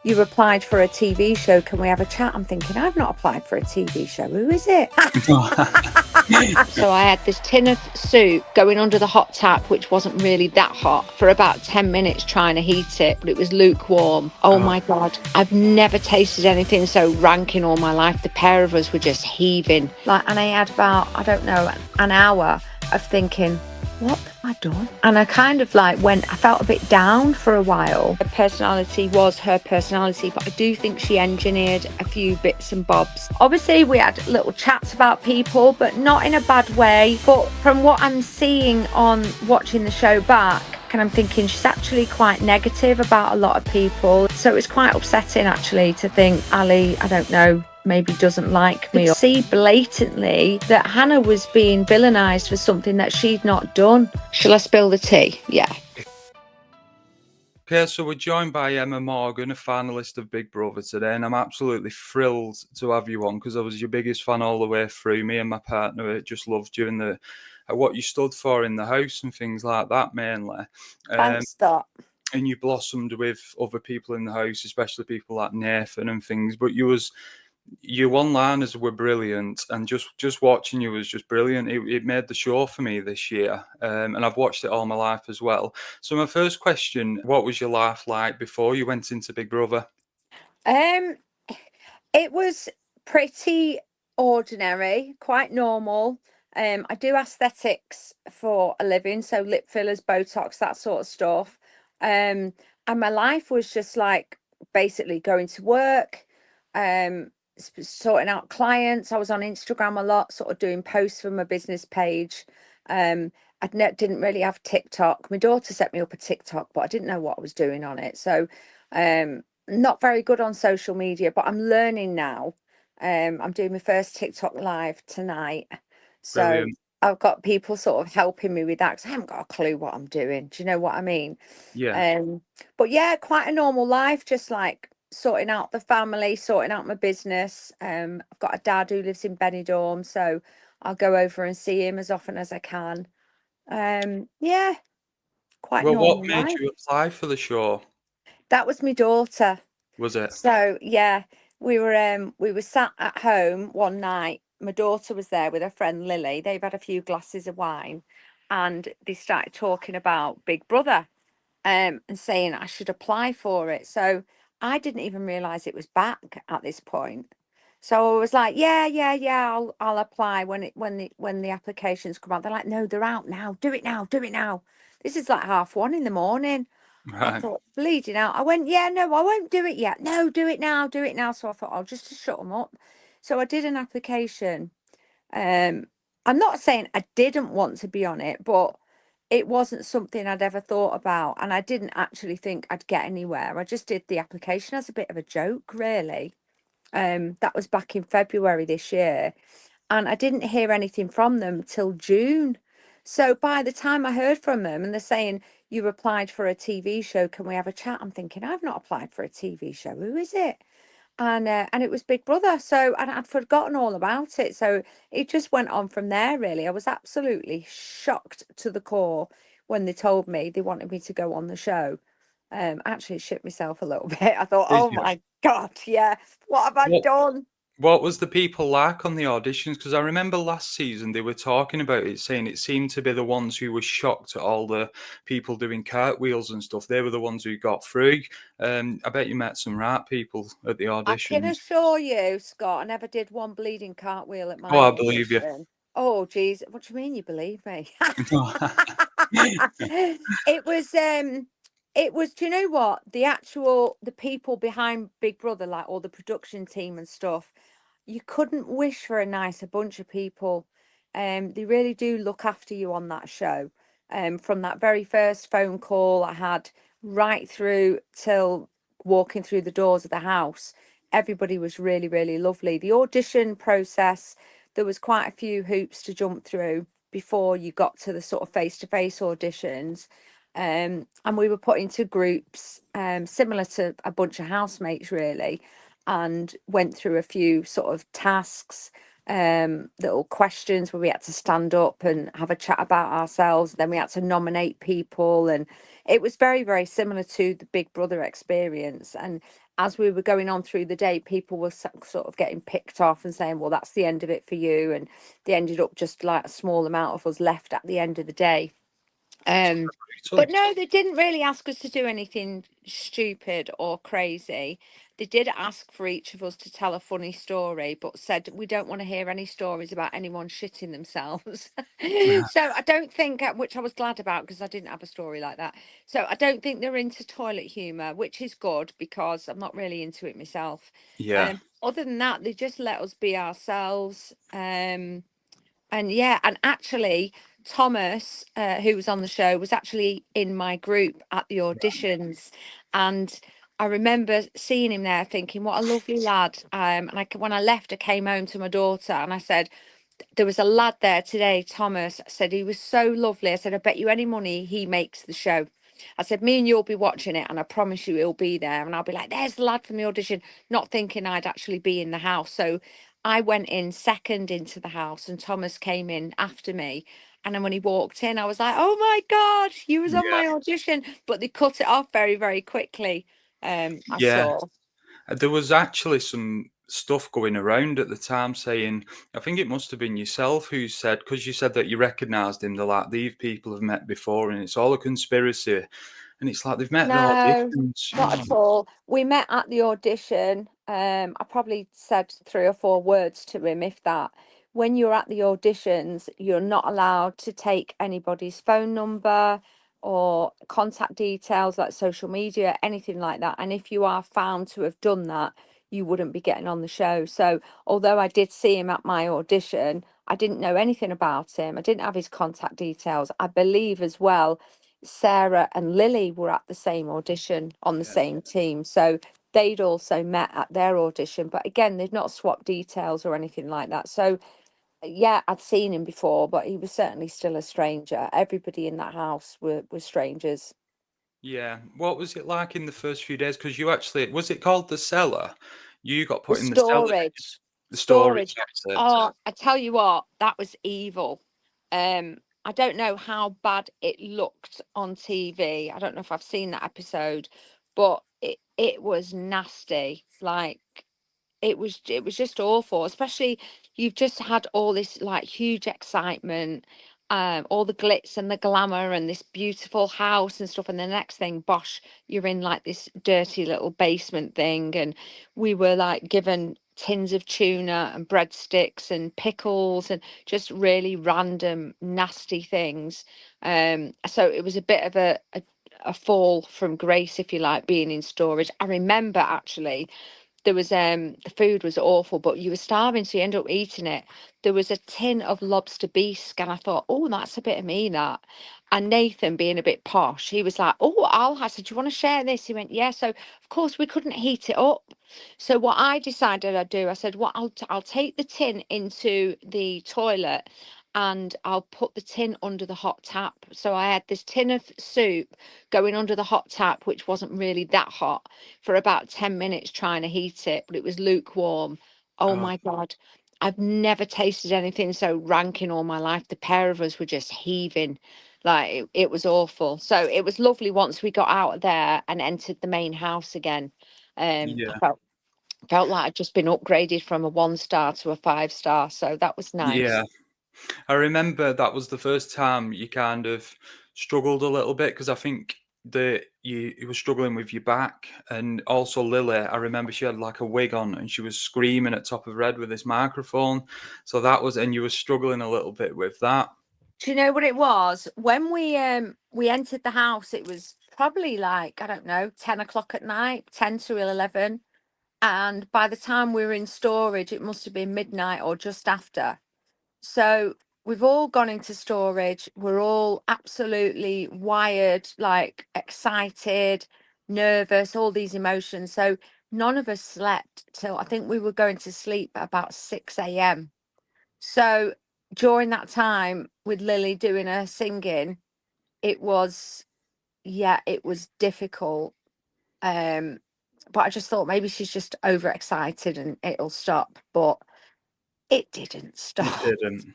you applied for a TV show. Can we have a chat? I'm thinking, I've not applied for a TV show. Who is it? So I had this tin of soup going under the hot tap, which wasn't really that hot, for about 10 minutes trying to heat it, but it was lukewarm. Oh my God. I've never tasted anything so rank in all my life. The pair of us were just heaving. And I had about, I don't know, an hour of thinking, what have I done? And I kind of I felt a bit down for a while. Her personality was her personality, but I do think she engineered a few bits and bobs. Obviously, we had little chats about people, but not in a bad way. But from what I'm seeing on watching the show back, and I'm thinking she's actually quite negative about a lot of people. So it's quite upsetting actually to think Ali, I don't know, maybe doesn't like me. See blatantly that Hannah was being villainized for something that she'd not done. Shall I spill the tea? Yeah. Okay, so we're joined by Emma Morgan, a finalist of Big Brother today, and I'm absolutely thrilled to have you on because I was your biggest fan all the way through. Me and my partner just loved you and what you stood for in the house and things like that mainly. Thanks, Dot. And you blossomed with other people in the house, especially people like Nathan and things, but your one-liners were brilliant, and just watching you was just brilliant. It made the show for me this year, and I've watched it all my life as well. So my first question, what was your life like before you went into Big Brother? It was pretty ordinary, quite normal. I do aesthetics for a living, so lip fillers, Botox, that sort of stuff. And my life was just basically going to work, sorting out clients. I was on Instagram a lot, sort of doing posts for my business page. Didn't really have TikTok. My daughter set me up a TikTok, but I didn't know what I was doing on it. So not very good on social media, but I'm learning now. I'm doing my first TikTok live tonight. So Brilliant. I've got people sort of helping me with that because I haven't got a clue what I'm doing. Do you know what I mean? Yeah. But yeah, quite a normal life, just sorting out the family, sorting out my business. I've got a dad who lives in Benidorm, so I'll go over and see him as often as I can. Yeah, quite Well, what normal made life. you apply for the show? That was my daughter. Was it? So yeah, we were sat at home one night. My daughter was there with her friend Lily. They've had a few glasses of wine, and they started talking about Big Brother, and saying I should apply for it. So I didn't even realize it was back at this point. So I was like, yeah, I'll apply when the applications come out. They're like, no, they're out now. Do it now, do it now. This is like 1:30 in the morning. I Right. thought, bleeding out. I went, yeah, no, I won't do it yet. No, do it now, do it now. So I thought, I'll just to shut them up. So I did an application. Um, I'm not saying I didn't want to be on it, but it wasn't something I'd ever thought about. And I didn't actually think I'd get anywhere. I just did the application as a bit of a joke, really. That was back in February this year. And I didn't hear anything from them till June. So by the time I heard from them and they're saying, you applied for a TV show, can we have a chat? I'm thinking, I've not applied for a TV show. Who is it? And it was Big Brother. So and I'd forgotten all about it. So it just went on from there, really. I was absolutely shocked to the core when they told me they wanted me to go on the show. Actually shit myself a little bit. I thought, Did oh you? my God, yeah, what have I What done? what was the people like on the auditions? Because I remember last season they were talking about it, saying it seemed to be the ones who were shocked at all the people doing cartwheels and stuff. They were the ones who got through. I bet you met some right people at the I can auditions. assure you, Scott, I never did one bleeding cartwheel at Oh, my I believe you. audition. Oh, geez, what do you mean you believe me? It was, do you know what? The people behind Big Brother, like all the production team and stuff, you couldn't wish for a nicer bunch of people. They really do look after you on that show. From that very first phone call I had right through till walking through the doors of the house, everybody was really, really lovely. The audition process, there was quite a few hoops to jump through before you got to the sort of face-to-face auditions. And we were put into groups, similar to a bunch of housemates, really, and went through a few sort of tasks, little questions where we had to stand up and have a chat about ourselves. Then we had to nominate people, and it was very, very similar to the Big Brother experience. And as we were going on through the day, people were sort of getting picked off and saying, well, that's the end of it for you. And they ended up just like a small amount of us left at the end of the day. But no, they didn't really ask us to do anything stupid or crazy. They did ask for each of us to tell a funny story, but said we don't want to hear any stories about anyone shitting themselves. So I don't think, which I was glad about because I didn't have a story like that. So I don't think they're into toilet humour, which is good because I'm not really into it myself. Yeah. Other than that, they just let us be ourselves. And yeah, and actually, Thomas, who was on the show, was actually in my group at the auditions, and I remember seeing him there, thinking, "What a lovely lad." And when I left, I came home to my daughter, and I said, there was a lad there today, Thomas. I said, he was so lovely. I said, I bet you any money he makes the show. I said, me and you'll be watching it, and I promise you he'll be there. And I'll be like, there's the lad from the audition, not thinking I'd actually be in the house. So I went in second into the house, and Thomas came in after me. And then when he walked in, I was like, oh my God, you was on Yeah. my audition. But they cut it off very, very quickly. I Yeah. saw. There was actually some stuff going around at the time saying, I think it must have been yourself who said, because you said that you recognised him, they're like, these people have met before and it's all a conspiracy. And it's like they've met the No, auditions. not at all. We met at the audition. I probably said 3 or 4 words to him, if that. When you're at the auditions, you're not allowed to take anybody's phone number or contact details like social media, anything like that. And if you are found to have done that, you wouldn't be getting on the show. So, although I did see him at my audition, I didn't know anything about him. I didn't have his contact details. I believe as well Sarah and Lily were at the same audition on the Yeah. same team. So they'd also met at their audition. But again, they'd not swapped details or anything like that. So yeah, I'd seen him before, but he was certainly still a stranger. Everybody in that house were strangers. Yeah. What was it like in the first few days? Because you actually, was it called the cellar? You got The put in the cellar, didn't you? storage. The storage, Storage. that's it. Oh, I tell you what, that was evil. I don't know how bad it looked on TV. I don't know if I've seen that episode, but it was nasty. Like it was just awful, especially you've just had all this like huge excitement, all the glitz and the glamour and this beautiful house and stuff, and the next thing, bosh, you're in like this dirty little basement thing. And we were like given tins of tuna and breadsticks and pickles and just really random nasty things. So it was a bit of a fall from grace, if you like, being in storage. I remember actually there was the food was awful, but you were starving, so you end up eating it. There was a tin of lobster bisque, and I thought, oh, that's a bit of me, that. And Nathan, being a bit posh, he was like, oh, I said, do you want to share this? He went, yeah. So of course we couldn't heat it up. So what I decided I'd do, I said, what I'll take the tin into the toilet and I'll put the tin under the hot tap. So I had this tin of soup going under the hot tap, which wasn't really that hot, for about 10 minutes trying to heat it, but it was lukewarm. Oh Oh, my God. I've never tasted anything so rank in all my life. The pair of us were just heaving. Like it was awful. So it was lovely once we got out of there and entered the main house again. I yeah. felt like I'd just been upgraded from a 1 star to a 5 star. So that was nice. Yeah. I remember that was the first time you kind of struggled a little bit because I think that you were struggling with your back, and also Lily. I remember she had like a wig on and she was screaming at top of her head with this microphone. So that was, and you were struggling a little bit with that. Do you know what it was? When we entered the house, it was probably like, I don't know, 10 o'clock at night, 10 to 11. And by the time we were in storage, it must have been midnight or just after. So we've all gone into storage. We're all absolutely wired, like excited, nervous, all these emotions. So none of us slept till I think we were going to sleep at about 6 a.m. So during that time with Lily doing her singing, it was, yeah, it was difficult. Um, but I just thought maybe she's just overexcited and it'll stop. But it didn't It stop. didn't.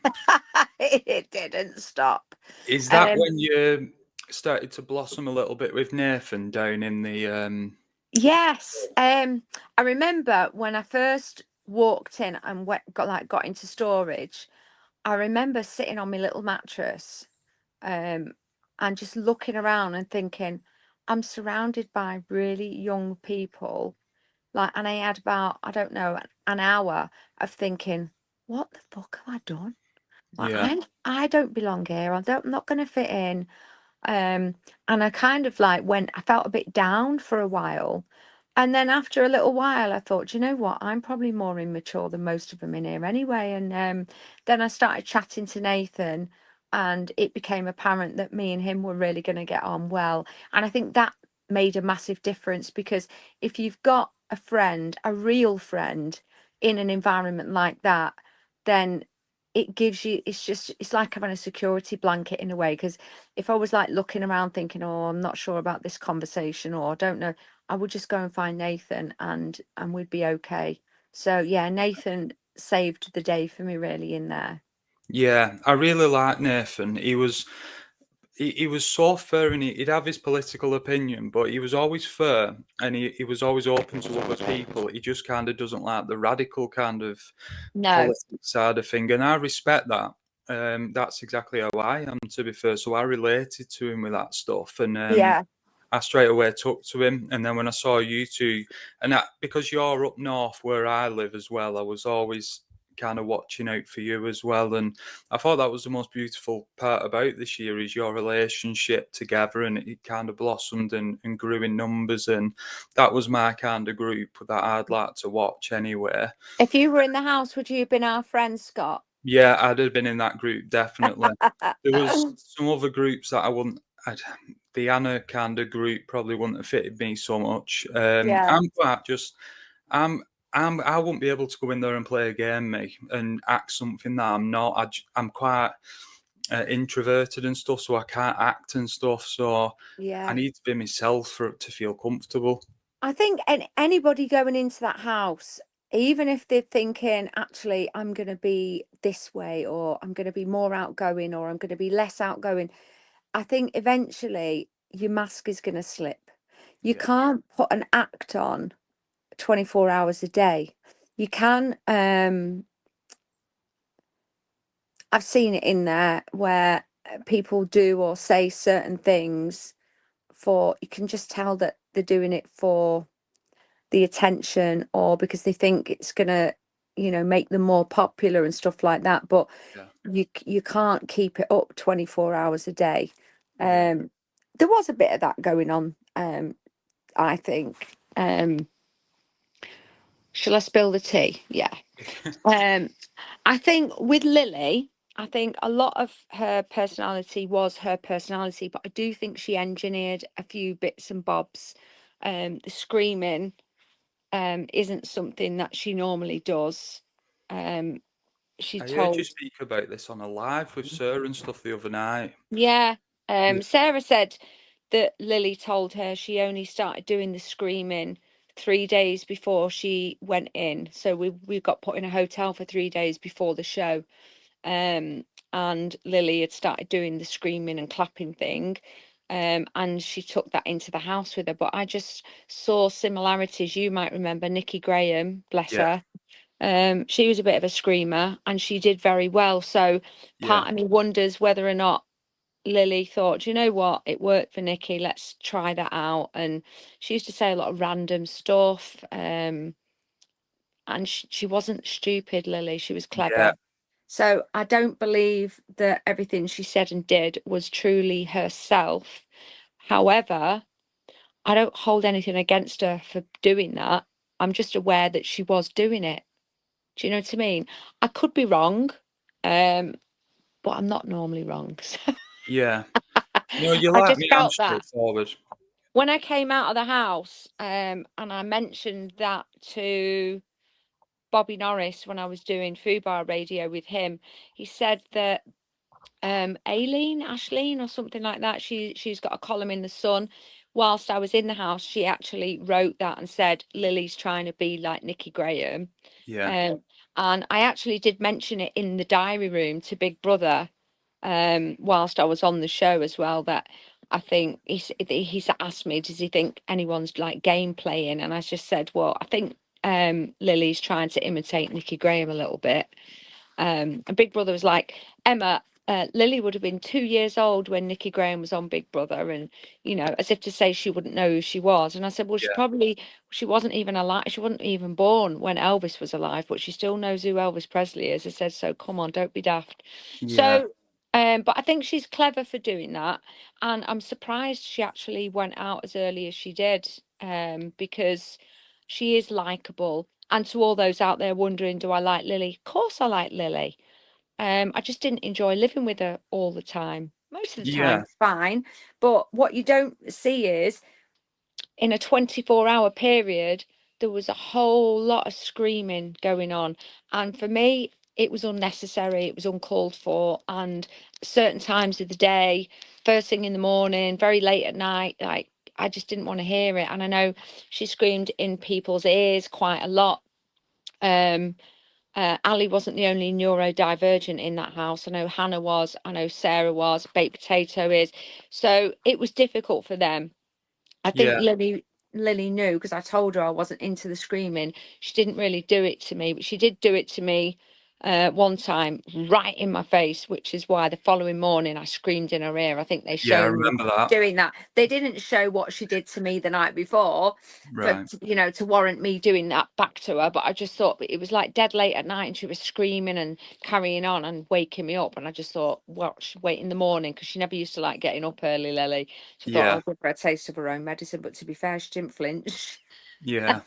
It didn't stop. Is that Um, when you started to blossom a little bit with Nathan down in the Yes. I remember when I first walked in and got into storage. I remember sitting on my little mattress, um, and just looking around and thinking, I'm surrounded by really young people. Like, and I had about, I don't know, an hour of thinking, what the fuck have I done? Like, Yeah. I don't belong here. I'm not going to fit in. And I kind of like I felt a bit down for a while. And then after a little while, I thought, "Do you know what? I'm probably more immature than most of them in here anyway." And then I started chatting to Nathan, and it became apparent that me and him were really going to get on well. And I think that made a massive difference because if you've got a friend, a real friend, in an environment like that, then it gives you, it's like having a security blanket in a way. Because if I was like looking around thinking, oh, I'm not sure about this conversation or I don't know, I would just go and find Nathan and we'd be okay. So yeah, Nathan saved the day for me really in there. Yeah, I really like Nathan. He was so fair, and he'd have his political opinion, but he was always fair, and he was always open to other people. He just kind of doesn't like the radical kind of No. politics side of thing, and I respect that. That's exactly how I am, to be fair. So I related to him with that stuff, and Yeah. I straight away took to him. And then when I saw you two, and that, because you're up north where I live as well, I was always kind of watching out for you as well. And I thought that was the most beautiful part about this year is your relationship together, and it kind of blossomed and grew in numbers. And that was my kind of group that I'd like to watch anyway. If you were in the house, would you have been our friend, Scott? Yeah, I'd have been in that group, definitely. There was some other groups that I wouldn't. The Anna kind of group probably wouldn't have fitted me so much. Yeah. I'm quite just. I'm. I wouldn't be able to go in there and play a game, me, and act something that I'm not. I'm quite introverted and stuff, so I can't act and stuff. So I Yeah. need to be myself for to feel comfortable. I think anybody going into that house, even if they're thinking, actually, I'm going to be this way, or I'm going to be more outgoing, or I'm going to be less outgoing, I think eventually your mask is going to slip. You Yeah, can't put an act on 24 hours a day. You can, I've seen it in there where people do or say certain things for, you can just tell that they're doing it for the attention or because they think it's gonna, make them more popular and stuff like that. But yeah, you can't keep it up 24 hours a day. yeah. There was a bit of that going on, I think. Shall I spill the tea? Yeah. Um, I think with Lily, I think a lot of her personality was her personality, but I do think she engineered a few bits and bobs. The screaming isn't something that she normally does. Um, she I heard you told, speak about this on a live with Sir and stuff the other night. yeah. Yeah, Sarah said that Lily told her she only started doing the screaming 3 days before she went in. So we got put in a hotel for 3 days before the show. Um, and Lily had started doing the screaming and clapping thing. And she took that into the house with her. But I just saw similarities. You might remember Nikki Graham, bless yeah, her. She was a bit of a screamer and she did very well. So yeah. part of me wonders whether or not Lily thought, "Do you know what, it worked for Nikki, let's try that out." And she used to say a lot of random stuff. And she wasn't stupid, Lily, she was Yeah, clever. So I don't believe that everything she said and did was truly herself. However, I don't hold anything against her for doing that. I'm just aware that she was doing it. Do you know what I mean? I could be wrong, um, but I'm not normally wrong. So yeah. No, you I like just me. I'm felt that straightforward. when I came out of the house, and I mentioned that to Bobby Norris when I was doing Food Bar Radio with him, he said that Ashleen or something like that. She's got a column in the Sun. Whilst I was in the house, she actually wrote that and said Lily's trying to be like Nikki Graham. Yeah, Um, and I actually did mention it in the diary room to Big Brother, whilst I was on the show as well, that I think he's asked me, does he think anyone's like game playing? And I just said, well, I think Lily's trying to imitate Nikki Graham a little bit. And Big Brother was like, Emma, Lily would have been 2 years old when Nikki Graham was on Big Brother, and as if to say she wouldn't know who she was. And I said, well, she wasn't even alive. She wasn't even born when Elvis was alive, but she still knows who Elvis Presley is. I said, so come on, don't be daft. Yeah. So, but I think she's clever for doing that, and I'm surprised she actually went out as early as she did, because she is likable. And to all those out there wondering, do I like Lily? Of course I like Lily. I just didn't enjoy living with her all the time. Most of the time, Yeah. it's fine. But what you don't see is in a 24-hour period, there was a whole lot of screaming going on. And for me, it was unnecessary, it was uncalled for. And certain times of the day, first thing in the morning, very late at night, like I just didn't want to hear it. And I know she screamed in people's ears quite a lot. Ali wasn't the only neurodivergent in that house. I know Hannah was, I know Sarah was, Baked Potato is. So it was difficult for them. I think Yeah. Lily knew, because I told her I wasn't into the screaming. She didn't really do it to me, but she did do it to me one time right in my face, which is why the following morning I screamed in her ear. I think they Yeah, I showed me remember that. doing that. They didn't show what she did to me the night before, for Right. to warrant me doing that back to her. But I just thought it was like dead late at night, and she was screaming and carrying on and waking me up. And I just thought, well, wait in the morning, because she never used to like getting up early, Lily. So I thought Yeah. I'll give her a taste of her own medicine. But to be fair, she didn't flinch. Yeah.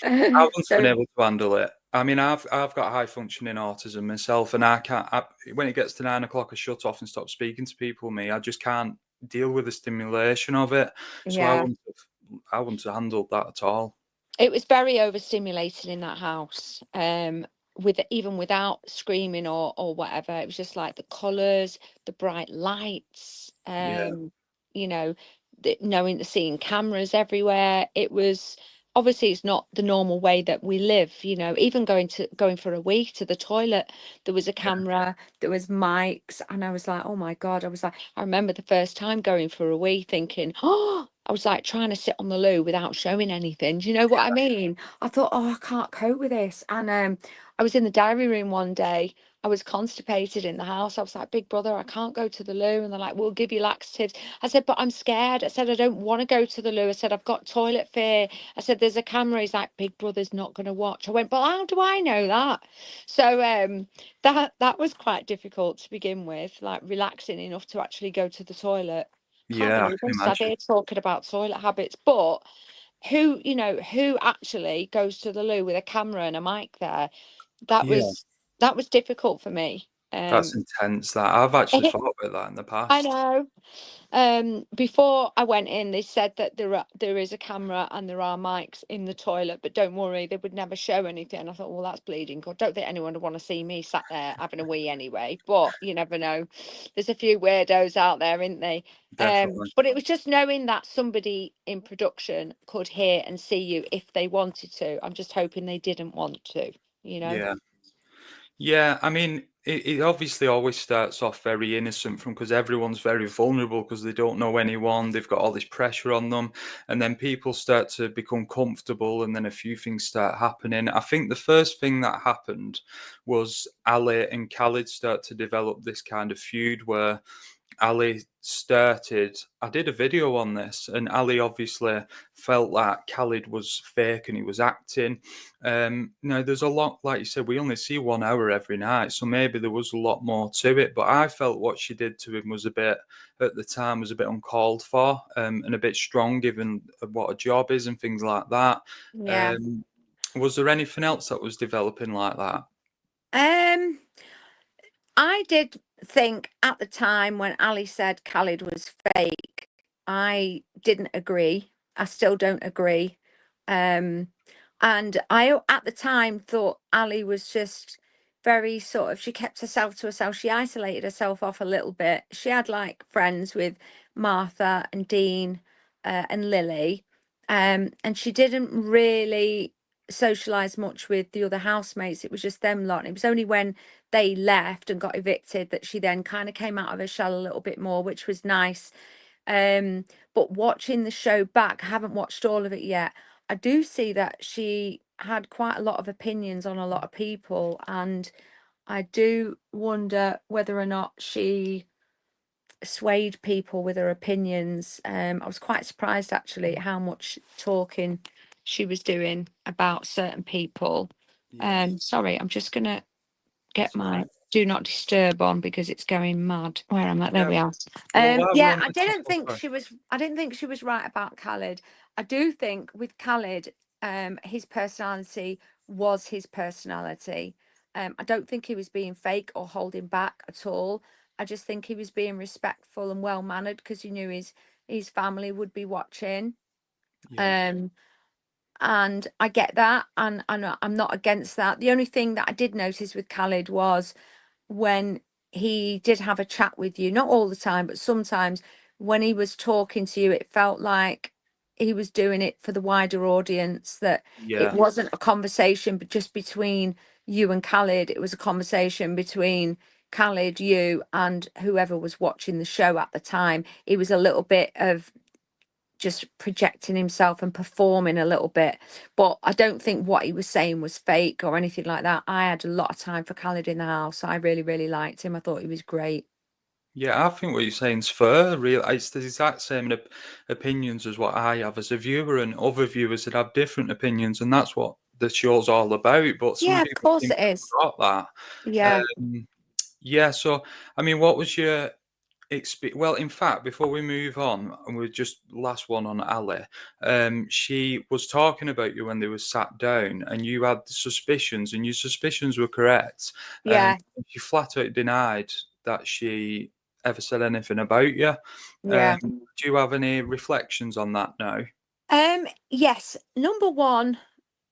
I wouldn't have been So able to handle it. I mean, I've got high functioning autism myself, and I can't. When it gets to 9 o'clock, I shut off and stop speaking to people. Me, I just can't deal with the stimulation of it. So yeah, I wouldn't have handled that at all. it was very overstimulated in that house. With even without screaming or whatever, it was just like the colours, the bright lights, Yeah. you know, knowing the seeing cameras everywhere. It was obviously it's not the normal way that we live. Even going for a week to the toilet, there was a camera, there was mics, and I was like, oh my God, I remember the first time going for a wee thinking, oh, I was like trying to sit on the loo without showing anything. Do you know what I mean? I thought, oh, I can't cope with this. And I was in the diary room one day. I was constipated in the house. I was like, Big Brother, I can't go to the loo. And they're like, we'll give you laxatives. I said, but I'm scared. I said, I don't want to go to the loo. I said, I've got toilet fear. I said, there's a camera. He's like, Big Brother's not going to watch. I went, but how do I know that? So that was quite difficult to begin with, like relaxing enough to actually go to the toilet. Can't Yeah, I believe can I'm sat imagine. here talking about toilet habits, but who actually goes to the loo with a camera and a mic there? That Yeah, was that was difficult for me. that's intense. That I've actually I thought about that in the past. know. Before I went in, they said that there is a camera and there are mics in the toilet, but don't worry, they would never show anything. I thought, well, that's bleeding good. Don't think anyone would want to see me sat there having a wee anyway. But you never know. There's a few weirdos out there, isn't they? Definitely. But it was just knowing that somebody in production could hear and see you if they wanted to. I'm just hoping they didn't want to. Yeah. Yeah, I mean, it obviously always starts off very innocent from because everyone's very vulnerable because they don't know anyone, they've got all this pressure on them, and then people start to become comfortable, and then a few things start happening. I think the first thing that happened was Ali and Khalid start to develop this kind of feud where Ali started. I did a video on this, and Ali obviously felt like Khalid was fake and he was acting. There's a lot, like you said, we only see 1 hour every night, so maybe there was a lot more to it. But I felt what she did to him was at the time, was a bit uncalled for, and a bit strong, given what a job is and things like that. Yeah. Um, was there anything else that was developing like that? Um, I did think at the time when Ali said Khalid was fake, I didn't agree. I still don't agree. Um, and I, at the time, thought Ali was just very sort of, she kept herself to herself. She isolated herself off a little bit. She had like friends with Martha and Dean and Lily. And she didn't really socialize much with the other housemates. It was just them lot. And it was only when they left and got evicted that she then kind of came out of her shell a little bit more, which was nice. But watching the show back, I haven't watched all of it yet. I do see that she had quite a lot of opinions on a lot of people, and I do wonder whether or not she swayed people with her opinions. I was quite surprised actually at how much talking she was doing about certain people. Yeah, Sorry, I'm just gonna get that's all my right. do not disturb on because it's going mad where I'm at. There Yeah. we are. Well, while we're Yeah, on I the didn't topic, think she was. I didn't think she was right about Khaled. I do think with Khaled, his personality was his personality. I don't think he was being fake or holding back at all. I just think he was being respectful and well mannered because he knew his family would be watching. yeah, Um, and I get that, and I'm not against that. The only thing that I did notice with Khaled was when he did have a chat with you, not all the time, but sometimes when he was talking to you, it felt like he was doing it for the wider audience, that it yeah, wasn't a conversation but just between you and Khaled. It was a conversation between Khaled, you, and whoever was watching the show at the time. It was a little bit of just projecting himself and performing a little bit. But I don't think what he was saying was fake or anything like that. I had a lot of time for Khaled in the house. I really, really liked him. I thought he was great. yeah. I think what you're saying is fair. Real, it's the exact same opinions as what I have as a viewer, and other viewers that have different opinions, and that's what the show's all about. But some Yeah, of people course seem it to is. have forgot that. Yeah, Yeah. So, I mean, what was your well, in fact, before we move on, and we're just last one on Ali, she was talking about you when they were sat down, and you had suspicions, and your suspicions were correct. yeah, She flat out denied that she ever said anything about you. yeah. Do you have any reflections on that now? Yes. Number one,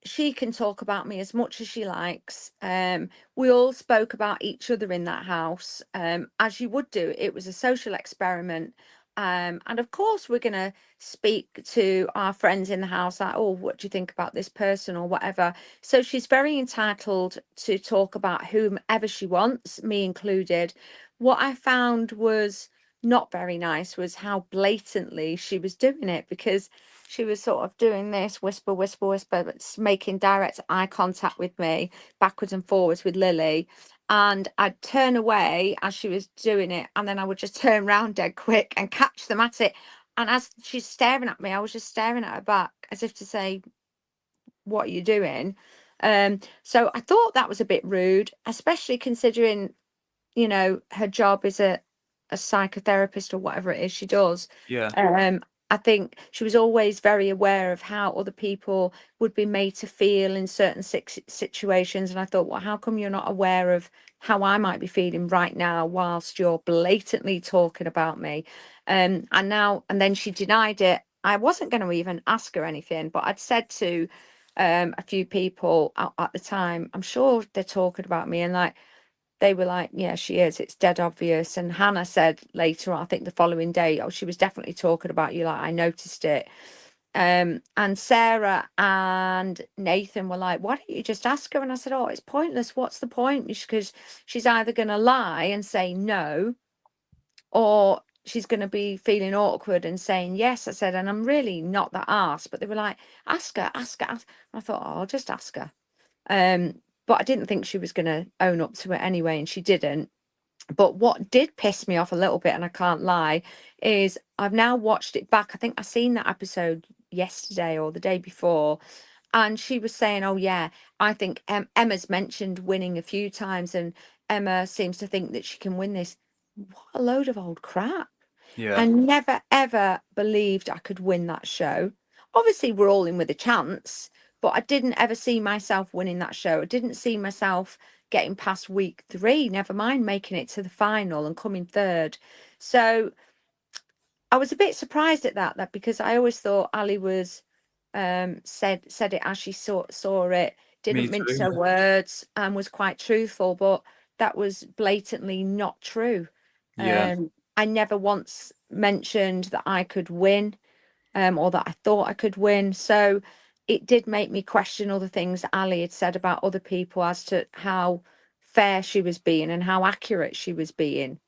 she can talk about me as much as she likes. We all spoke about each other in that house, as you would do. It was a social experiment. And of course, we're going to speak to our friends in the house, like, oh, what do you think about this person or whatever? So she's very entitled to talk about whomever she wants, me included. What I found was not very nice was how blatantly she was doing it, because she was sort of doing this whisper, whisper, whisper, but making direct eye contact with me, backwards and forwards with Lily. And I'd turn away as she was doing it, and then I would just turn round dead quick and catch them at it. And as she's staring at me, I was just staring at her back as if to say, what are you doing? So I thought that was a bit rude, especially considering, her job is a psychotherapist or whatever it is she does. Yeah, I think she was always very aware of how other people would be made to feel in certain situations. And I thought, well, how come you're not aware of how I might be feeling right now whilst you're blatantly talking about me? And then she denied it. I wasn't going to even ask her anything, but I'd said to a few people at the time, I'm sure they're talking about me, and like, they were like, yeah, she is. It's dead obvious. And Hannah said later on, I think the following day, oh, she was definitely talking about you. Like, I noticed it. And Sarah and Nathan were like, why don't you just ask her? And I said, oh, it's pointless. What's the point? Because she's either going to lie and say no, or she's going to be feeling awkward and saying yes. I said, and I'm really not that asked. But they were like, ask her, ask her. Ask. I thought, oh, I'll just ask her. But I didn't think she was going to own up to it anyway, and she didn't. But what did piss me off a little bit, and I can't lie, is I've now watched it back. I think I seen that episode yesterday or the day before, and she was saying, "Oh yeah, I think Emma's mentioned winning a few times, and Emma seems to think that she can win this." What a load of old crap! I yeah, never ever believed I could win that show. Obviously, we're all in with a chance, but I didn't ever see myself winning that show. I didn't see myself getting past week 3, never mind making it to the final and coming third. So I was a bit surprised at that because I always thought Ali was said it as she saw it, me didn't mince too. her words, and was quite truthful, but that was blatantly not true. Yeah, I never once mentioned that I could win, or that I thought I could win. So it did make me question other things that Ali had said about other people as to how fair she was being and how accurate she was being.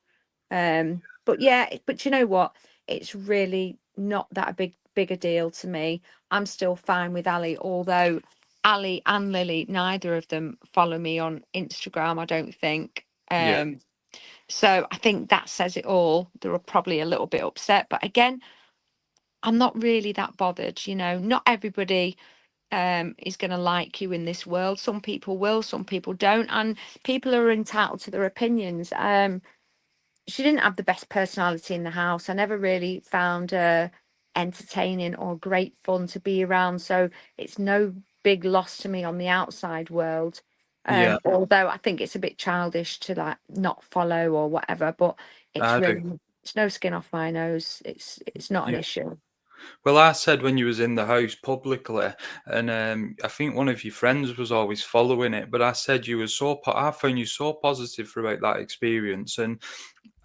But yeah, but you know what? it's really not that a bigger deal to me. I'm still fine with Ali, although Ali and Lily, neither of them follow me on Instagram, I don't think. Yeah, So I think that says it all. They were probably a little bit upset, but again, I'm not really that bothered. Not everybody is going to like you in this world. Some people will, some people don't, and people are entitled to their opinions. She didn't have the best personality in the house. I never really found her entertaining or great fun to be around. So it's no big loss to me on the outside world. yeah, Although I think it's a bit childish to like not follow or whatever, but I do. it's no skin off my nose. It's not an Yeah. issue. Well, I said when you was in the house publicly, and I think one of your friends was always following it. But I said you were I found you so positive throughout that experience, and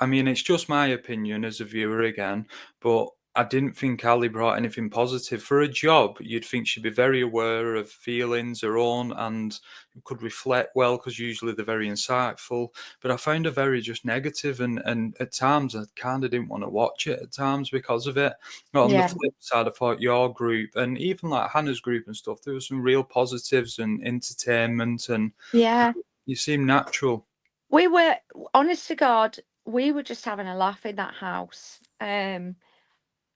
I mean, it's just my opinion as a viewer again, but I didn't think Ali brought anything positive. For a job, you'd think she'd be very aware of feelings, her own, and could reflect well because usually they're very insightful. But I found her very just negative, and at times I kind of didn't want to watch it at times because of it. But on the Yeah. flip side, I thought your group and even like Hannah's group and stuff, there were some real positives and entertainment, and Yeah. you seem natural. We were, honest to God, we were just having a laugh in that house.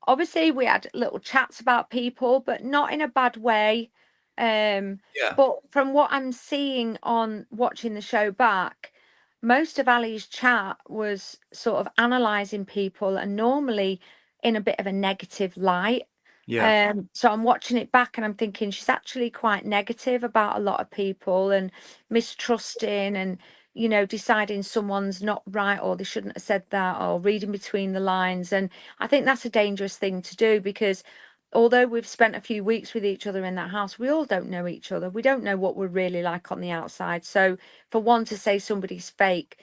Obviously we had little chats about people, but not in a bad way. Um, Yeah, but from what I'm seeing on watching the show back, most of Ali's chat was sort of analysing people and normally in a bit of a negative light. yeah, So I'm watching it back and I'm thinking she's actually quite negative about a lot of people and mistrusting and deciding someone's not right or they shouldn't have said that or reading between the lines. And I think that's a dangerous thing to do because although we've spent a few weeks with each other in that house, we all don't know each other. We don't know what we're really like on the outside. So for one to say somebody's fake,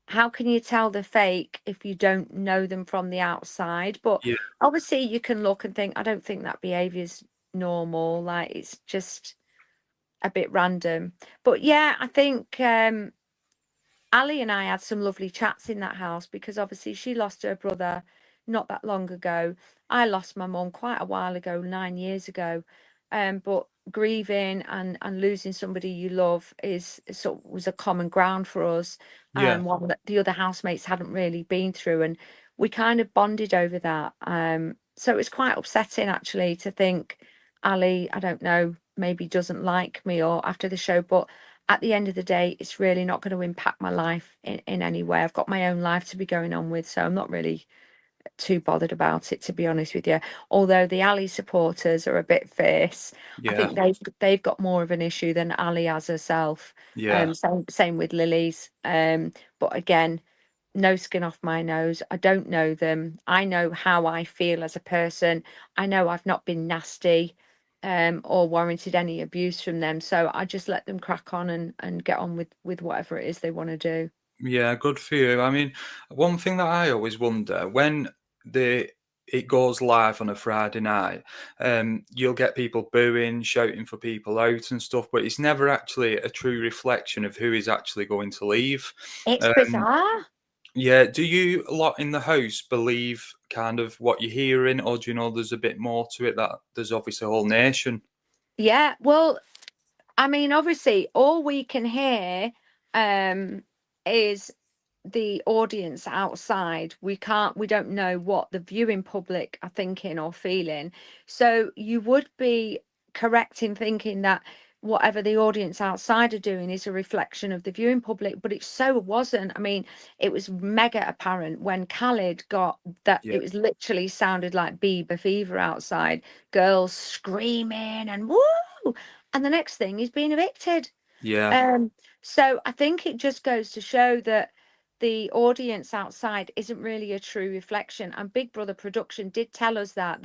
how can you tell they're fake if you don't know them from the outside? But yeah. obviously you can look and think, I don't think that behaviour's normal. Like it's just a bit random. But yeah, I think Ali and I had some lovely chats in that house because obviously she lost her brother not that long ago. I lost my mum quite a while ago, 9 years ago. But grieving and losing somebody you love was a common ground for us, Yeah. one that the other housemates hadn't really been through, and we kind of bonded over that. So it was quite upsetting actually to think Ali, I don't know, maybe doesn't like me or after the show, but at the end of the day, it's really not going to impact my life in any way. I've got my own life to be going on with, so I'm not really too bothered about it, to be honest with you. Although the Ali supporters are a bit fierce, I Yeah, think they've got more of an issue than Ali has herself. yeah, Same with Lily's. But again, no skin off my nose. I don't know them. I know how I feel as a person. I know I've not been nasty or warranted any abuse from them. So I just let them crack on and get on with whatever it is they want to do. yeah, good for you. I mean, one thing that I always wonder when the it goes live on a Friday night, you'll get people booing, shouting for people out and stuff, but it's never actually a true reflection of who is actually going to leave. It's Um, bizarre. yeah, do you a lot in the house believe kind of what you're hearing, or do you know there's a bit more to it that there's obviously a whole nation? Yeah. Well, I mean, obviously, all we can hear um, is the audience outside. We don't know what the viewing public are thinking or feeling. So you would be correct in thinking that whatever the audience outside are doing is a reflection of the viewing public, but it so wasn't. I mean, it was mega apparent when Khalid got that Yeah, it was literally sounded like Bieber fever outside, girls screaming and woo, and the next thing is being evicted. yeah, Um, so I think it just goes to show that the audience outside isn't really a true reflection. And Big Brother production did tell us that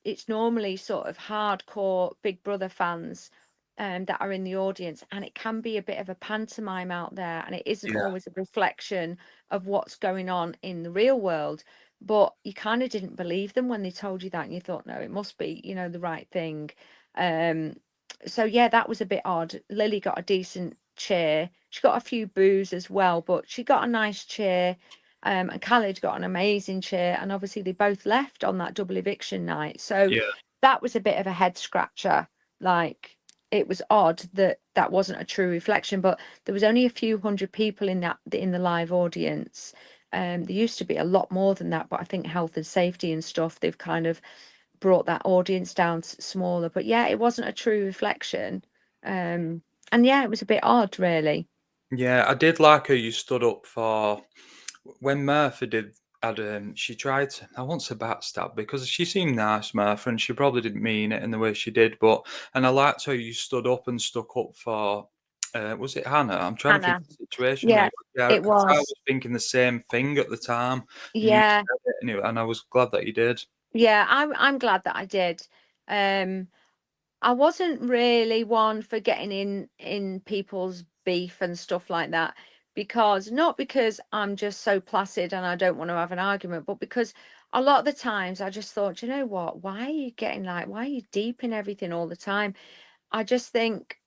it's normally sort of hardcore Big Brother fans that are in the audience, and it can be a bit of a pantomime out there, and it isn't yeah, always a reflection of what's going on in the real world. But you kind of didn't believe them when they told you that, and you thought, no, it must be, the right thing. Um, so yeah, that was a bit odd. Lily got a decent cheer. She got a few boos as well, but she got a nice cheer. And Khaled got an amazing cheer, and obviously they both left on that double eviction night. So Yeah. that was a bit of a head scratcher. Like, it was odd that that wasn't a true reflection, but there was only a few hundred people in the live audience. There used to be a lot more than that, but I think health and safety and stuff, they've kind of brought that audience down smaller. But yeah, it wasn't a true reflection. And yeah, it was a bit odd, really. Yeah, I did like how you stood up for when Murphy did. She tried to, I won't say backstab because she seemed nice, Murphy, and she probably didn't mean it in the way she did. But and I liked how you stood up and stuck up for. Was it Hannah? I'm trying to think Hannah. of the situation now. Yeah, Yeah, it 'cause I was was. thinking the same thing at the time. You Yeah, said it, and I was glad that you did. yeah. I'm glad that I did. Um, I wasn't really one for getting in people's beef and stuff like that, because not because I'm just so placid and I don't want to have an argument, but because a lot of the times I just thought, you know what, why are you getting like, why are you deep in everything all the time? I just think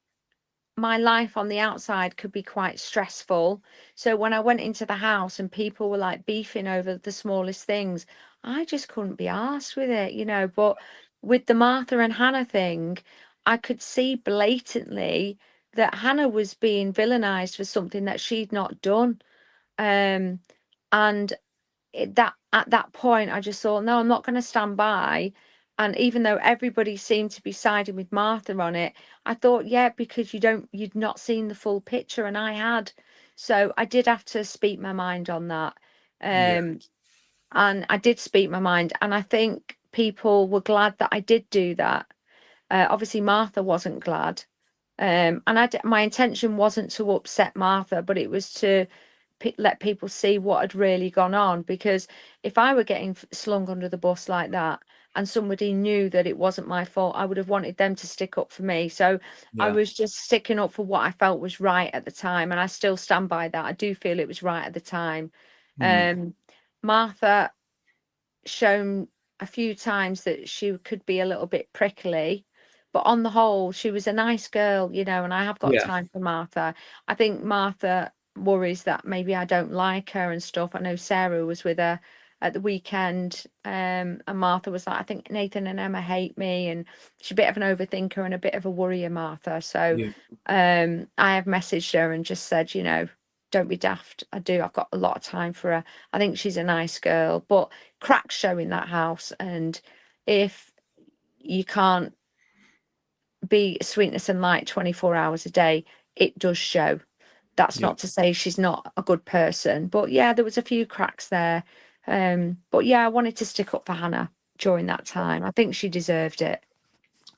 my life on the outside could be quite stressful. So when I went into the house and people were like beefing over the smallest things, I just couldn't be arsed with it, you know. But with the Martha and Hannah thing, I could see blatantly that Hannah was being villainized for something that she'd not done. Um, and that at that point I just thought, no, I'm not going to stand by. And even though everybody seemed to be siding with Martha on it, I thought, yeah, because you'd not seen the full picture, and I had. So I did have to speak my mind on that. Yeah, um and I did speak my mind, and I think people were glad that I did do that. Obviously Martha wasn't glad. And my intention wasn't to upset Martha, but it was to let people see what had really gone on. Because if I were getting slung under the bus like that and somebody knew that it wasn't my fault, I would have wanted them to stick up for me. So I yeah, was just sticking up for what I felt was right at the time, and I still stand by that. I do feel it was right at the time. mm, Um, Martha shown a few times that she could be a little bit prickly, but on the whole, she was a nice girl, you know, and I have got yeah, time for Martha. I think Martha worries that maybe I don't like her and stuff. I know Sarah was with her at the weekend, and Martha was like, I think Nathan and Emma hate me, and she's a bit of an overthinker and a bit of a worrier, Martha. So yeah, I have messaged her and just said, you know, don't be daft. I've got a lot of time for her. I think she's a nice girl, but cracks show in that house. And if you can't be sweetness and light 24 hours a day, it does show. That's yeah. not to say she's not a good person, but yeah, there was a few cracks there. But yeah, I wanted to stick up for Hannah during that time. I think she deserved it.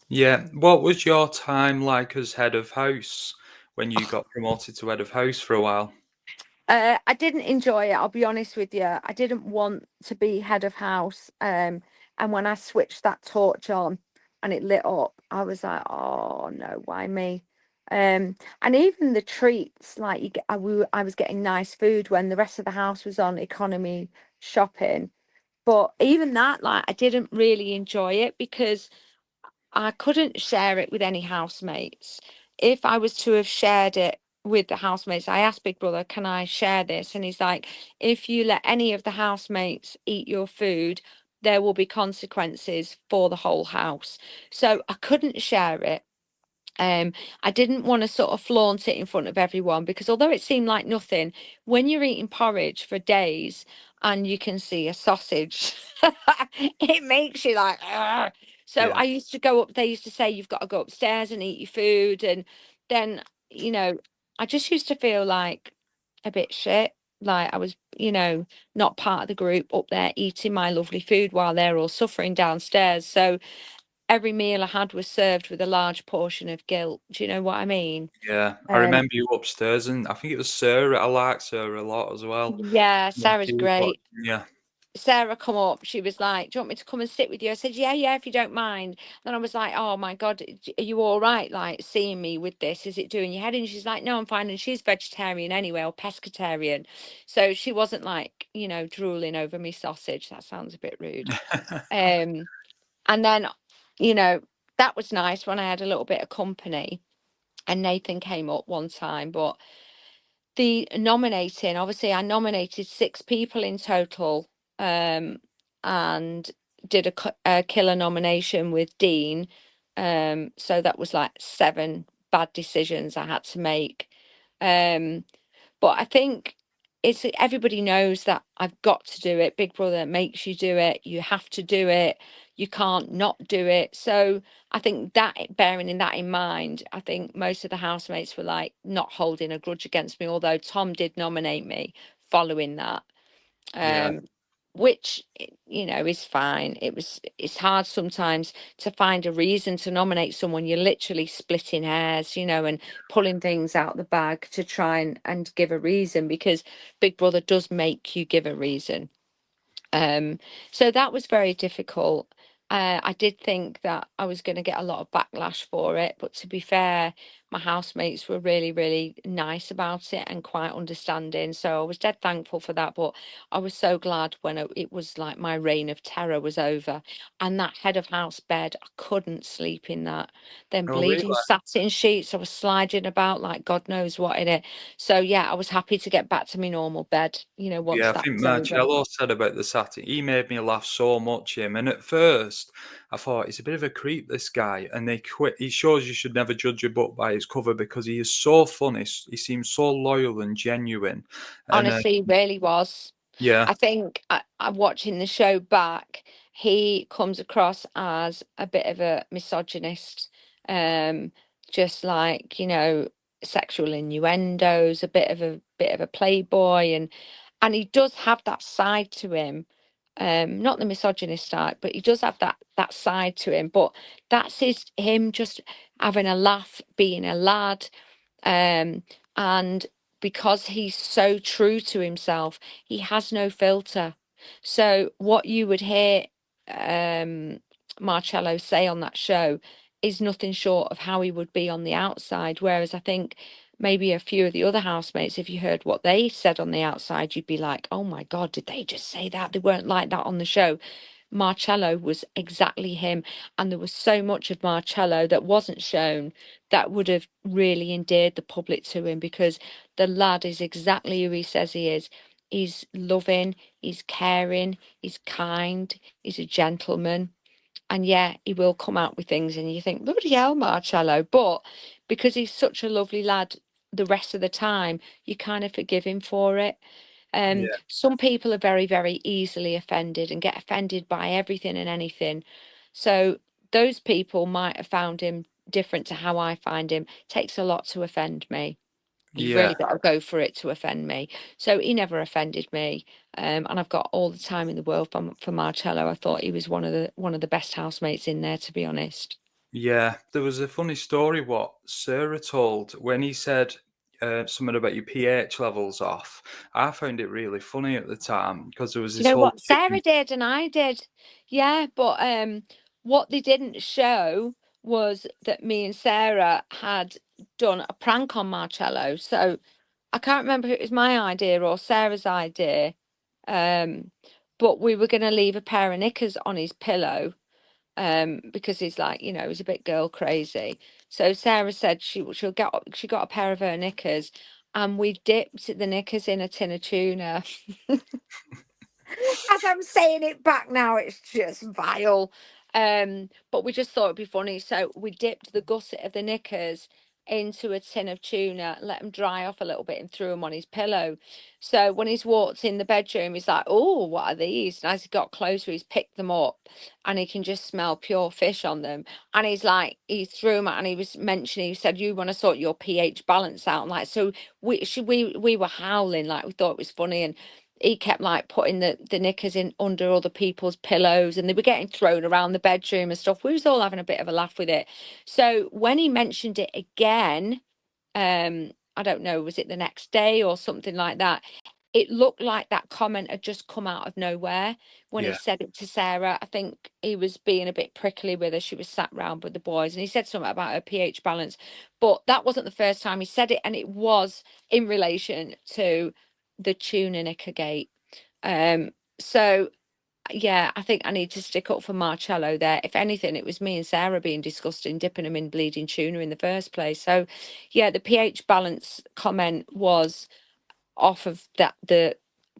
Yeah. What was your time like as head of house when you got promoted to head of house for a while? I didn't enjoy it, I'll be honest with you. I didn't want to be head of house. And when I switched that torch on and it lit up, I was like, oh no, why me? And even the treats, like I was getting nice food when the rest of the house was on economy shopping. But even that, like, I didn't really enjoy it because I couldn't share it with any housemates. If I was to have shared it with the housemates, I asked Big Brother, can I share this? And he's like, if you let any of the housemates eat your food, there will be consequences for the whole house. So I couldn't share it. I didn't want to sort of flaunt it in front of everyone, because although it seemed like nothing, when you're eating porridge for days and you can see a sausage, it makes you like, "Ugh." So Yeah. I used to go up, they used to say, you've got to go upstairs and eat your food. And then, you know, I just used to feel like a bit shit. Like I was, not part of the group up there eating my lovely food while they're all suffering downstairs. So every meal I had was served with a large portion of guilt. Do you know what I mean? Yeah. I Um, remember you upstairs, and I think it was Sarah. I liked Sarah a lot as well. yeah, Yeah, Sarah's she was great. watching. Yeah. Sarah come up, she was like, do you want me to come and sit with you? I said, yeah, yeah, if you don't mind. Then I was like, oh my God, are you all right? Like, seeing me with this, is it doing your head in? She's like, no, I'm fine. And she's vegetarian anyway, or pescatarian. So she wasn't like, drooling over me sausage. That sounds a bit rude. Um, and then, you know, that was nice when I had a little bit of company. And Nathan came up one time, but the nominating, obviously I nominated 6 people in total, and did a killer nomination with Dean. So that was like 7 bad decisions I had to make. But I think it's everybody knows that I've got to do it. Big Brother makes you do it. You have to do it. You can't not do it. So I think that, bearing in that in mind, I think most of the housemates were like not holding a grudge against me, although Tom did nominate me following that. Yeah. Which, is fine. It's hard sometimes to find a reason to nominate someone. You're literally splitting hairs, and pulling things out the bag to try and give a reason, because Big Brother does make you give a reason. So that was very difficult. I did think that I was going to get a lot of backlash for it, but to be fair, my housemates were really, really nice about it and quite understanding. So I was dead thankful for that. But I was so glad when it was like my reign of terror was over. And that head of house bed, I couldn't sleep in that. Then Oh, really? bleeding satin sheets, I was sliding about like God knows what in it. So yeah, I was happy to get back to my normal bed, once Yeah, I that think was over. Marcello said about the satin. He made me laugh so much, him. And at first, I thought he's a bit of a creep, this guy. And they quit. He shows you should never judge a book by its cover, because he is so funny. He seems so loyal and genuine. And Honestly, he really was. yeah, I think I'm watching the show back. He comes across as a bit of a misogynist, um, just like, sexual innuendos, a bit of a playboy, and he does have that side to him. Not the misogynist side, but he does have that side to him. But that's him just having a laugh, being a lad. And because he's so true to himself, he has no filter. So what you would hear Marcello say on that show is nothing short of how he would be on the outside. Whereas I think maybe a few of the other housemates, if you heard what they said on the outside, you'd be like, oh my God, did they just say that? They weren't like that on the show. Marcello was exactly him, and there was so much of Marcello that wasn't shown that would have really endeared the public to him, because the lad is exactly who he says he is. He's loving, he's caring, he's kind, he's a gentleman. And yeah, he will come out with things and you think, bloody hell, Marcello. But because he's such a lovely lad the rest of the time, you kind of forgive him for it. yeah, Some people are very, very easily offended and get offended by everything and anything. So those people might have found him different to how I find him. Takes a lot to offend me. You've yeah. really got to go for it to offend me. So he never offended me. And I've got all the time in the world for Marcello. I thought he was one of the best housemates in there, to be honest. Yeah, there was a funny story what Sarah told when he said something about your pH levels off. I found it really funny at the time, because there was Do you this know whole what chicken. Sarah did and I did? Yeah, but what they didn't show was that me and Sarah had done a prank on Marcello. So I can't remember if it was my idea or Sarah's idea. Um, but we were going to leave a pair of knickers on his pillow, because he's like, he's a bit girl crazy. So Sarah said she got a pair of her knickers, and we dipped the knickers in a tin of tuna. As I'm saying it back now, it's just vile. But we just thought it'd be funny. So we dipped the gusset of the knickers into a tin of tuna, let them dry off a little bit, and threw them on his pillow. So when he's walked in the bedroom, he's like, oh, what are these? And as he got closer, he's picked them up and he can just smell pure fish on them. And he's like, he threw them out, and he was mentioning, he said, you want to sort your pH balance out. And like, so we were howling, like we thought it was funny. And he kept like putting the knickers in under other people's pillows, and they were getting thrown around the bedroom and stuff. We was all having a bit of a laugh with it. So when he mentioned it again, I don't know, was it the next day or something like that? It looked like that comment had just come out of nowhere when he Yeah, said it to Sarah. I think he was being a bit prickly with her. She was sat round with the boys, and he said something about her pH balance. But that wasn't the first time he said it, and it was in relation to the tuna Nickergate. So yeah, I think I need to stick up for Marcello there. If anything, it was me and Sarah being disgusting, dipping him in bleeding tuna in the first place. So yeah, the pH balance comment was off of that.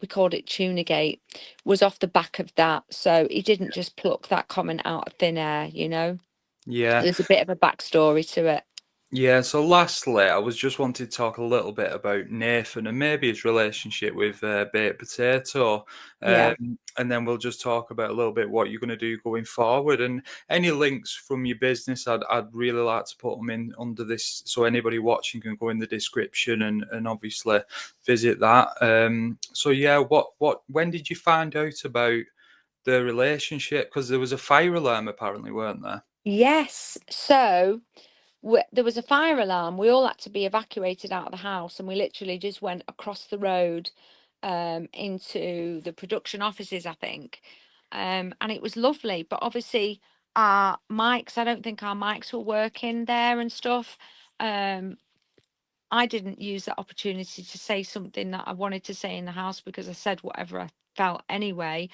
We called it Tuna Gate, was off the back of that. So he didn't just pluck that comment out of thin air, you know. Yeah. There's a bit of a backstory to it. Yeah, so lastly, I was just wanting to talk a little bit about Nathan and maybe his relationship with Baked Potato. Yeah. And then we'll just talk about a little bit what you're going to do going forward. And any links from your business, I'd really like to put them in under this so anybody watching can go in the description and obviously visit that. So yeah, when did you find out about the relationship? Because there was a fire alarm apparently, weren't there? Yes. So there was a fire alarm. We all had to be evacuated out of the house, and we literally just went across the road into the production offices, I think. And it was lovely. But obviously, our mics, I don't think our mics were working there and stuff. Um, I didn't use that opportunity to say something that I wanted to say in the house because I said whatever I felt anyway.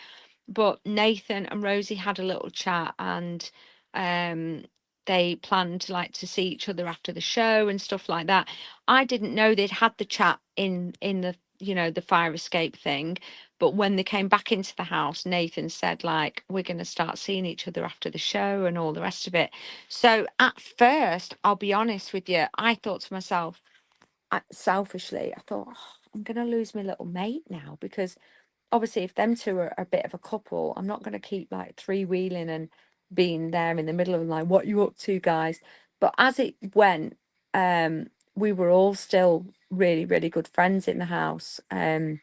But Nathan and Rosie had a little chat, and um they planned like to see each other after the show and stuff like that. I didn't know they'd had the chat in the, you know, the fire escape thing. But when they came back into the house, Nathan said like, we're going to start seeing each other after the show and all the rest of it. So at first, I'll be honest with you, I thought to myself, selfishly, I thought, "Oh, I'm going to lose my little mate now," because obviously if them two are a bit of a couple, I'm not going to keep like three wheeling and being there in the middle of like, what you up to, guys? But as it went, we were all still really, really good friends in the house. And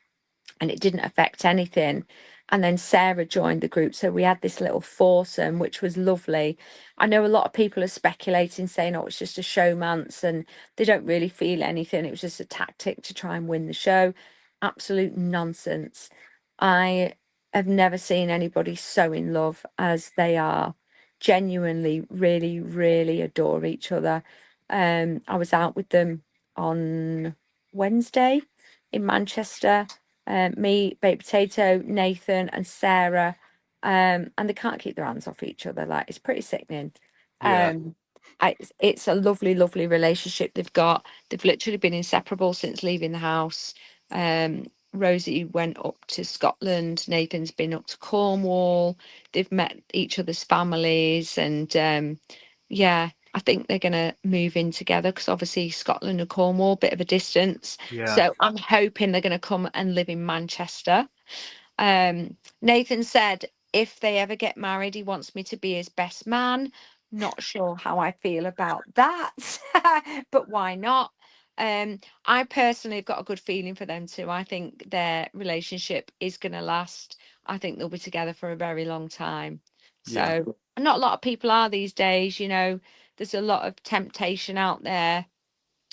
it didn't affect anything. And then Sarah joined the group. So we had this little foursome, which was lovely. I know a lot of people are speculating, saying, oh, it's just a showmance and they don't really feel anything. It was just a tactic to try and win the show. Absolute nonsense. I have never seen anybody so in love as they are. Genuinely, really, really adore each other. I was out with them on Wednesday in Manchester. Me, Baked Potato, Nathan, and Sarah, and they can't keep their hands off each other. Like, it's pretty sickening. Yeah. Um, it's a lovely, lovely relationship they've got. They've literally been inseparable since leaving the house. Rosie went up to Scotland. Nathan's been up to Cornwall. They've met each other's families, and yeah, I think they're going to move in together because obviously Scotland and Cornwall, bit of a distance. Yeah. So I'm hoping they're going to come and live in Manchester. Nathan said if they ever get married, he wants me to be his best man. Not sure how I feel about that, but why not? I personally have got a good feeling for them too. I think their relationship is going to last. I think they'll be together for a very long time. Yeah. So, not a lot of people are these days, you know, there's a lot of temptation out there,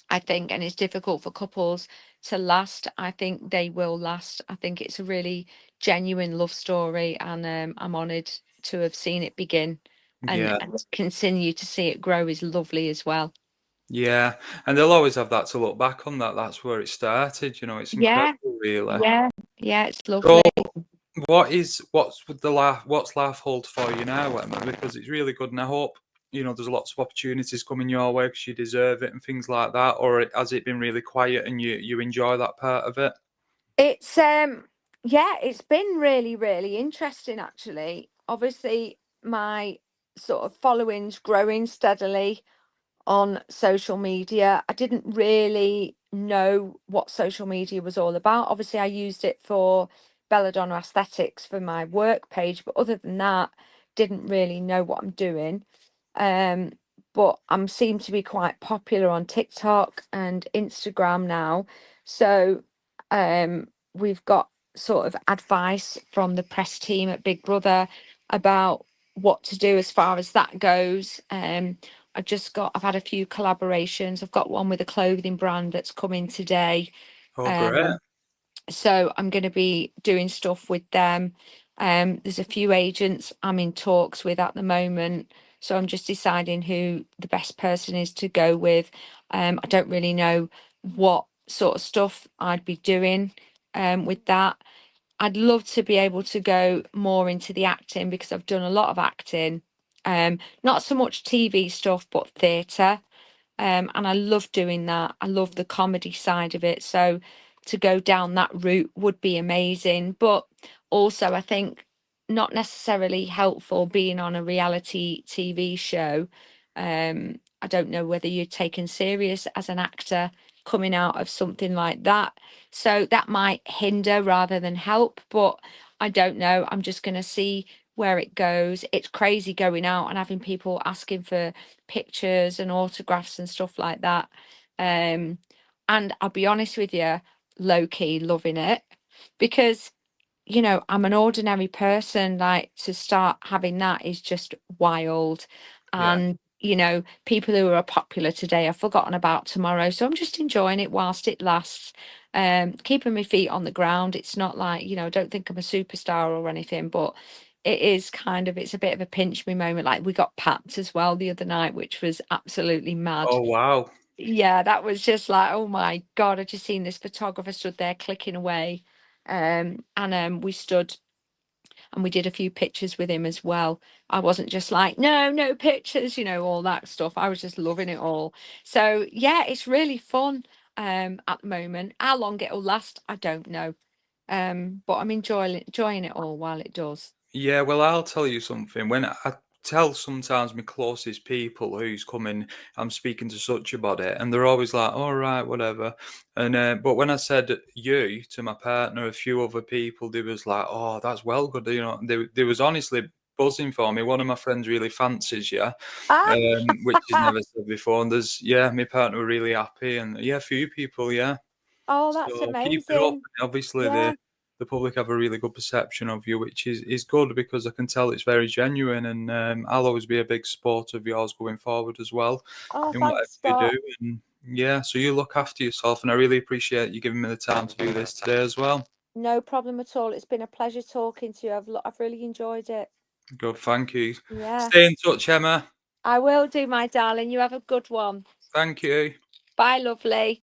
I think, and it's difficult for couples to last. I think they will last. I think it's a really genuine love story, and I'm honoured to have seen it begin Yeah. and continue to see it grow is lovely as well. Yeah, and they'll always have that to look back on. That's where it started. You know, it's Yeah, incredible, really. yeah, yeah, it's lovely. So, what's life hold for you now, Emma? Because it's really good, and I hope there's lots of opportunities coming your way because you deserve it and things like that. Or has it been really quiet and you enjoy that part of it? It's yeah, it's been really, really interesting actually. Obviously, my sort of following's growing steadily on social media. I didn't really know what social media was all about. Obviously, I used it for Belladonna Aesthetics for my work page, but other than that, didn't really know what I'm doing. Um, but I'm seem to be quite popular on TikTok and Instagram now. So we've got sort of advice from the press team at Big Brother about what to do as far as that goes. I've had a few collaborations. I've got one with a clothing brand that's coming today. Oh, great. Um, so I'm going to be doing stuff with them. There's a few agents I'm in talks with at the moment. So I'm just deciding who the best person is to go with. I don't really know what sort of stuff I'd be doing with that. I'd love to be able to go more into the acting because I've done a lot of acting. Not so much TV stuff, but theatre. And I love doing that. I love the comedy side of it. So to go down that route would be amazing. But also, I think not necessarily helpful being on a reality TV show. I don't know whether you're taken serious as an actor coming out of something like that. So that might hinder rather than help. But I don't know. I'm just going to see where it goes. It's crazy going out and having people asking for pictures and autographs and stuff like that. And I'll be honest with you, low key loving it because I'm an ordinary person. Like to start having that is just wild. Yeah. And, people who are popular today are forgotten about tomorrow. So I'm just enjoying it whilst it lasts. Keeping my feet on the ground. It's not like, I don't think I'm a superstar or anything, but it is it's a bit of a pinch me moment. Like we got papped as well the other night, which was absolutely mad. Oh wow. Yeah, that was just like, oh my God, I just seen this photographer stood there clicking away. And we stood and we did a few pictures with him as well. I wasn't just like, no pictures, all that stuff. I was just loving it all. So yeah, it's really fun at the moment. How long it'll last, I don't know. But I'm enjoying it all while it does. Yeah, well, I'll tell you something. When I tell sometimes my closest people who's coming, I'm speaking to such about it, and they're always like, "All right, whatever." And but when I said you to my partner, a few other people, they was like, "Oh, that's well good." They was honestly buzzing for me. One of my friends really fancies you, Ah, which he's never said before. And my partner were really happy, and yeah, a few people, yeah. oh, that's So keep it up. amazing. Obviously, Yeah. the public have a really good perception of you, which is good because I can tell it's very genuine, and I'll always be a big supporter of yours going forward as well Oh, in whatever thanks, you Scott. do. And yeah, so you look after yourself, and I really appreciate you giving me the time to do this today as well. No problem at all. It's been a pleasure talking to you. I've really enjoyed it. Good, thank you. Yeah. Stay in touch, Emma. I will do, my darling. You have a good one. Thank you. Bye, lovely.